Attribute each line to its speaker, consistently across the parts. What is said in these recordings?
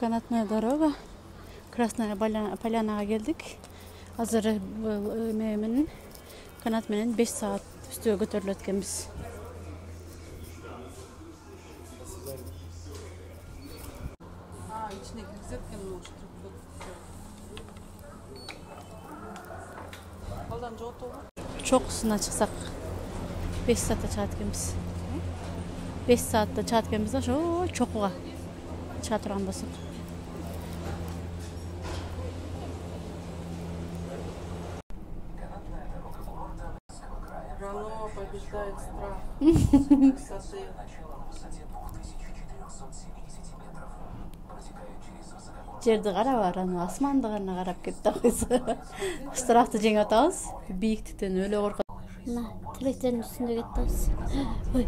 Speaker 1: Канатная дорога. Красная Полянаға келдік. Азыр менен канат менен 5 саат үстіге көтөрүлөт экенбиз.
Speaker 2: İçine girecek mi oluşturup? Қалданча отолу.
Speaker 1: Чоқусуна чыксак 5 саатта чыгат экенбиз. 5 саатта чыгат экенбиз да ошо чокуга чыга турган болсок.
Speaker 2: Оно побеждает страх высоты.
Speaker 1: Жерди карабар, аны асманды гана карап кетти койсо. Страхты жеңип атабыз. Бийиктиктен өлө коркот. Мына тилектердин үстүндө кетебиз. Ой.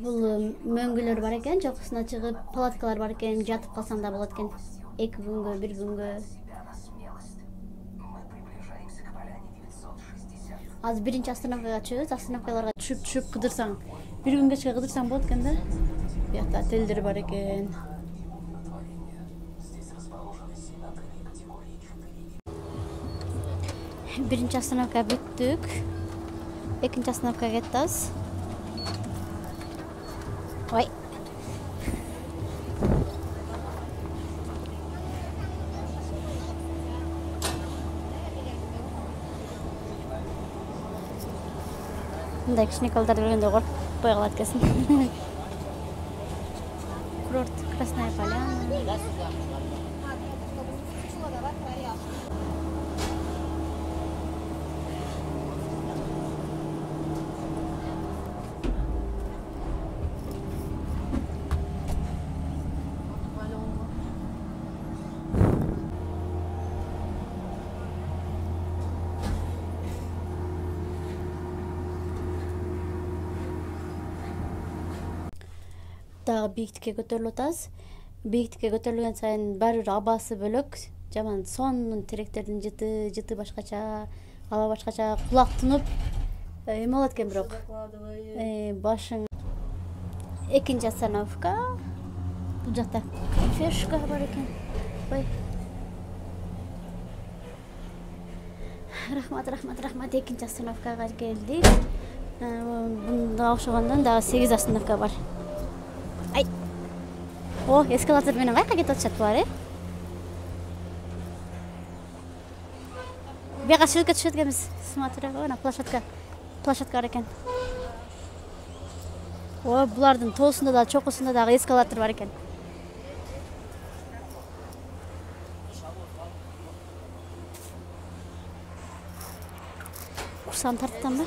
Speaker 1: Бул мөңгүлөр бар экен, жокусуна чыгып, палаткалар бар экен, жатып калсаң да болот экен. 2 күнгө, 1 күнгө. Азыр биринчи остановкага чыгып, остановкаларга түшүп кыдырсаң, 1 күнгө кыдырсаң болот экен да. Бuyakta telleri var eken. Birinci oстановка бүттүк. Экинчи остановкага кеттиз. Ой. Мындай кичине калдарды көргөндө коркпой калат экенсиң. Курорт Красная Поляна. Дагы бийиктикке көтөрүлүп атабыз. Бийиктикке көтөрүлгөн сайын баары бир абасы бөлөк. Жаман сонун теректердин жыты башкача, аба башкача, кулак тунуп эме болот экен бирок. Башың. Экинчи остановка. Бул жакта кафешка бар экен. Ой. Рахмат. Экинчи остановкага келдик. Бунда окшогондон дагы 8 остановка бар. Ай. О, эскалатор менен кайка кетип атышат булар, Бияка чыгып кетишет экенбиз. Смотри, ана площадка бар экен. О, булардын тоосунда да, чокусунда дагы эскалатор бар экен. Курсан тарттан ба?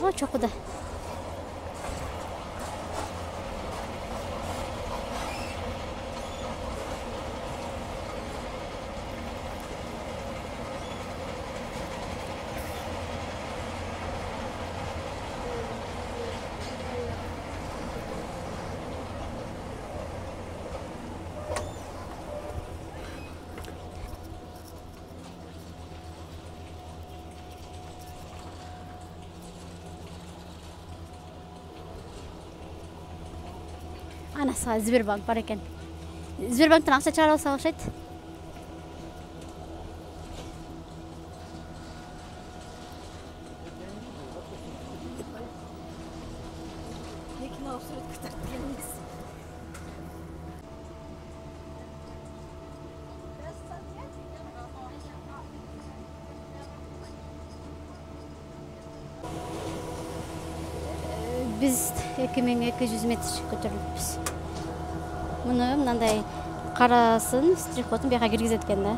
Speaker 1: О, чокуда. Анаса Сбербанк бар экен. Сбербанктан акча чыгарып алса окшойт. Biz 2200 метр көтөрүлүппүз. Муну мындай карасын, стрихотун бияка киргизет экен да.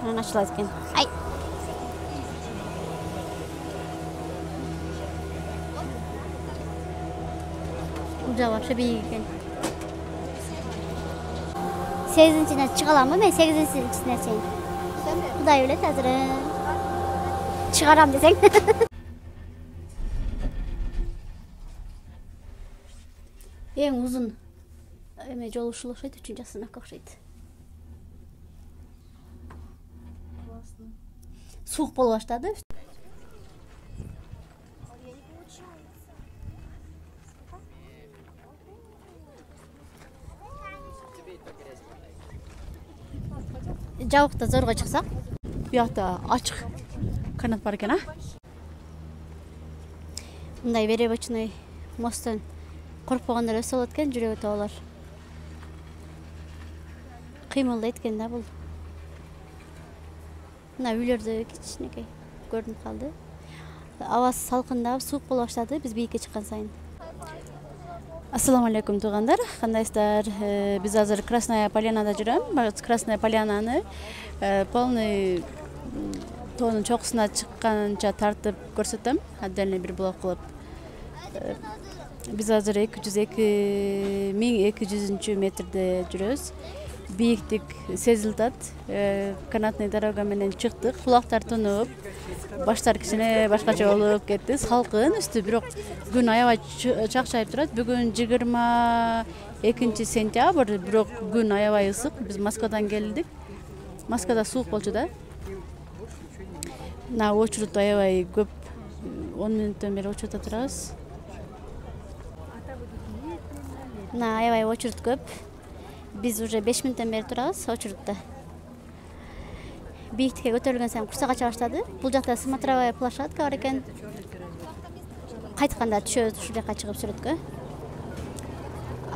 Speaker 1: Анан ачылат экен. Ай. Ужа вообще бийик экен. 8-сине чыга аламбы? Мен 8-сине чейин. Кудай билет азыр. Чыгарам десең. Ең узун эме жол ушул окшойт, 3-чү остановка окшойт. Суук болуп баштады. жабыкта зорго чыксак. Буякта ачык канат бар экен, а? Мындай веревочный мосттон коркпогондор өсө болот экен, жүрүп өтө алар. Кыймылдайт экен да бул. Мына үйлөрдө кичинекей көрүнүп калды. Абасы салкындап, суук боло баштады биз бийикке чыккан сайын. Ассаламу алейкум туугандар. Кандайсыздар? Биз азыр Красная Полянада жүрөм. Красная Полянаны полный тоонун чокусуна чыкканча тартып көрсөтөм. Отдельный бир блог кылып. Биз азыр 2200 метрде жүрөбүз. Бийиктик сезилип атат. Канатный дорога менен чыктык. Кулактар тунуп, баштар кичине башкача болуп кетти. Салкын үстү, бирок күн аябай чакчайып турат. Бүгүн 22 сентябрь, бирок күн аябай ысык. Биз Москвадан келдик. Москвада суук болчу да. Мына очередь аябай көп. 10 мүнөттөн бери очередьте турабыз. Мына аябай очередь көп. Биз уже 5 мүнөттөн бери турабыз очередьте. Бийиктикке көтөрүлгөн сайын курсак ача баштады. Бул жакта смотровая площадка бар экен. Кайтканда түшөбүз ушул жака чыгып сүрөткө.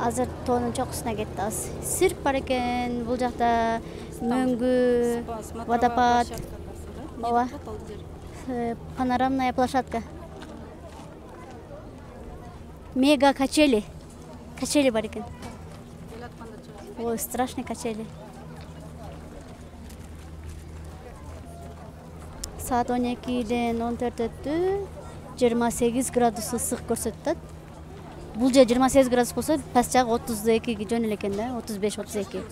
Speaker 1: Азыр тоонун чокусуна кеттибиз. Цирк бар экен, бул жакта мөңгү, водопад, ооба, панорамная площадка. Мега качели. Качели бар экен. Ой, страшный качели. Saat 12'den 14 öttü. 28 gradus ысык көрсөтөт. Бул же 28 градус болсо, пасчак 32 жөн эле экен да, 35-32.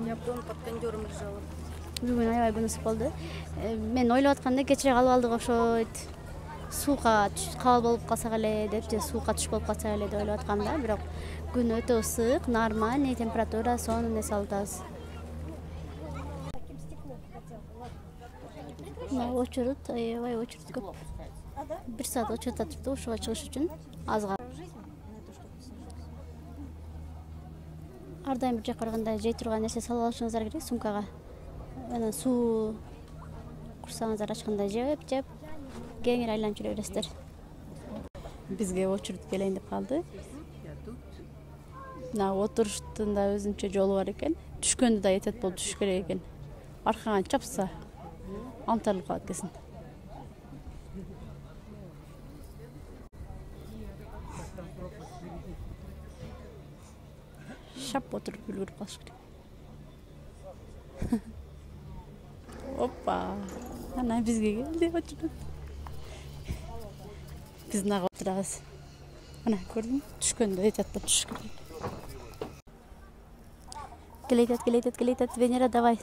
Speaker 2: Я дома под кондёром лежала.
Speaker 1: Бүгүн аябай күн ысык болду. Мен ойлоп атканда кечире калып алдык окшойт. Суукка кабыл болуп калсак эле деп, же суукка түшүп болуп калсак эле деп ойлоп атканда, бирок күн өтө ысык, нормальный температура, сонун эс алабыз. Очередь, аябай очередь көп. 1 саат очередьте турду ушуга чыгыш үчүн. Азга. Ар дайым бир жака барганда жей турган нерсе салып алышыңыздар керек сумкага. Анан суу курсагыңыздар ачканда жеп, кеңири айланып жүрө бересиздер. Бизге очередь келейин деп калды. Мына отуруштун да өзүнчө жолу бар экен. Түшкөндө да этет болуп түшүш керек экен. Аркаңа чапса антарылып калат экенсиң. Шап отуруп үлгүрүп калыш керек. Опа. Ана бизге келди очередь. Биз нага отурабыз. Ана көрдүңбү? Түшкөндө этет болуп түшүш керек. Келейтет. Венера, давай.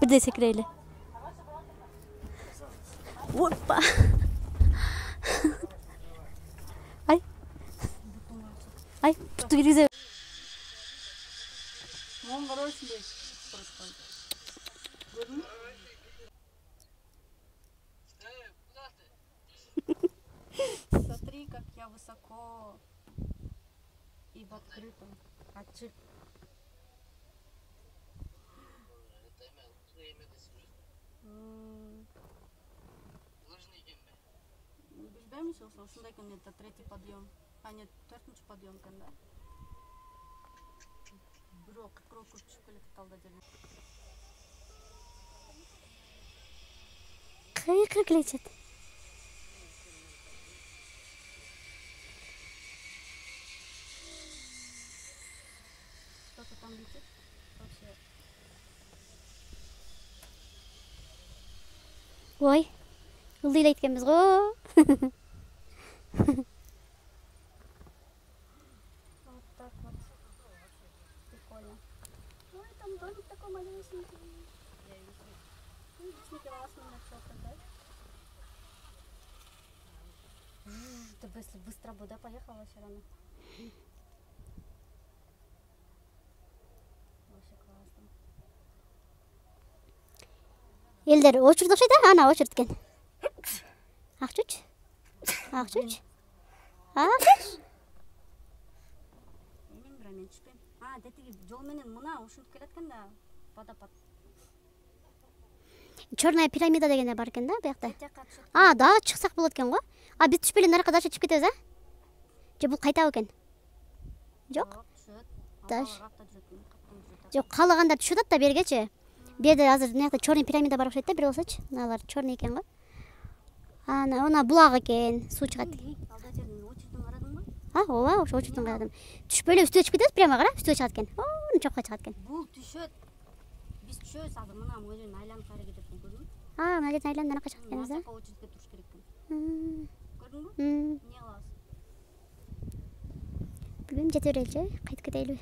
Speaker 1: Бирдей секирейли. Опа. Ай, путу киргизе.
Speaker 2: Он хороший. Смотри, как я высоко и в открытом. Ачык. Билбейминчи, ушундай экен, это третий подъем. А нет, 4-нчү подъем экен да. Бирок кыркыроо көп түшүп келет алда жерге.
Speaker 1: Кайерге келечет?
Speaker 2: Кто-то там летит? Вообще.
Speaker 1: Ой, ылдыйлайт экенбиз го.
Speaker 2: Вот так вот. Прикольно. Ой, там домик такой малюсенький. Я вижу. С Николасом начал да? Ты быстро бы, да, поехала все равно. Вообще классно.
Speaker 1: Элдер очередь окшойт, ана очередь экен. Акчуч.
Speaker 2: Мен түшпөйм. Детиги жол менен мына ушинтип келаткан да водопад.
Speaker 1: Черная пирамида дегенде бар экен да биякта.
Speaker 2: Жакка түшөт.
Speaker 1: Дагы чыксак болот экен го. Биз түшпөй эле наракка дагы чыгып кетебиз, Же бул кайтабы экен? Жок.
Speaker 2: Түшөт.
Speaker 1: Даш.
Speaker 2: Ракта жүрөт.
Speaker 1: Жок, каалаганда түшүп атат да бергечи. Бу жерде азыр мынакта черный пирамида бар окшойт да, бир болсочу. Мыналар черный экен го. Она булак экен, суу чыгат.
Speaker 2: Алда жердин очурдун карадыңбы?
Speaker 1: Ооба, ошо очурдун карадым. Түшпөй эле үстүгө чыгып кетебиз, прямо кара, үстүгө чыгат экен. Чокко чыгат экен.
Speaker 2: Бул түшөт. Биз түшөбүз азыр мына мөжөнүн айланып кайра кетет көрдүңбү?
Speaker 1: Мына жерден айланып наракка чыгып кетебиз да.
Speaker 2: Жакка очурдка туруш керек экен. Көрдүңбү? Эмне кылабыз?
Speaker 1: Билбейм, жете береличи, кайтып кетелиби?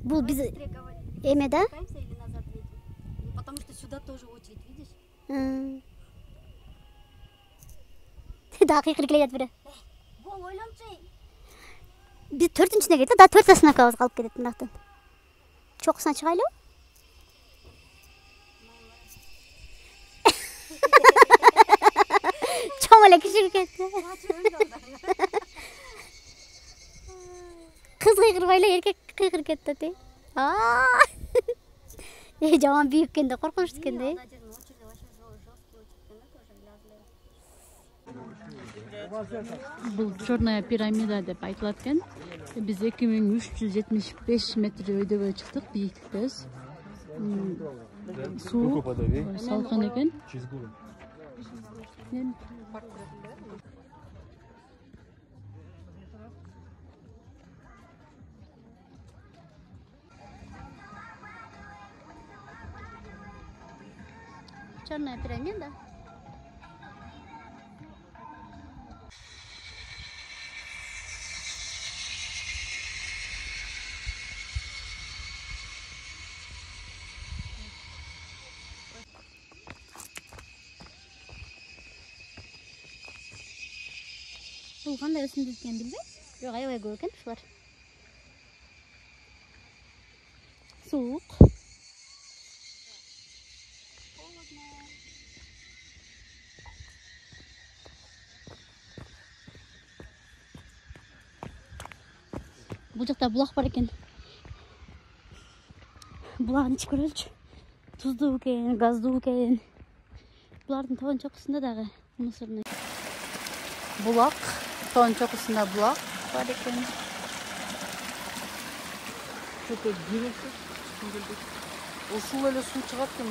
Speaker 1: Бул биз эме да?
Speaker 2: Или назад едем. Потому что сюда тоже очередь, видишь?
Speaker 1: Дагы кыйкырып келе жатат бири.
Speaker 2: Бол ойлончу.
Speaker 1: Биз 4-үчүнө келдик да, 4 остановкабыз калып кетет мындактан. Чокусуна чыгайлы. Чоң эле киши кетти. Кыз кыйкырбай эле эркек кыйкырып кетти да. Жаман бийик экен да, коркунучтуу экен да.
Speaker 3: Бул черная пирамида деп айтылат экен. Биз 2375 метр өйдөгө чыктык, бийиктиктебиз. Суу салкын экен.
Speaker 1: Черная пирамида. Бул кандай өсүмдүк экенин билбейм. Бирок аябай көп экен ушулар. Суук. Бул жакта булак бар экен. Булагын ичип көрөлүчү. Туздуу экен, газдуу экен. Булардын тоон чокусунда дагы мусорный. Булак, тоон чокусунда булак бар экен.
Speaker 4: Что-то двигался. Ушул эле суу чыгат экен.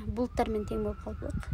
Speaker 1: Булуттар менен тең болуп калдык.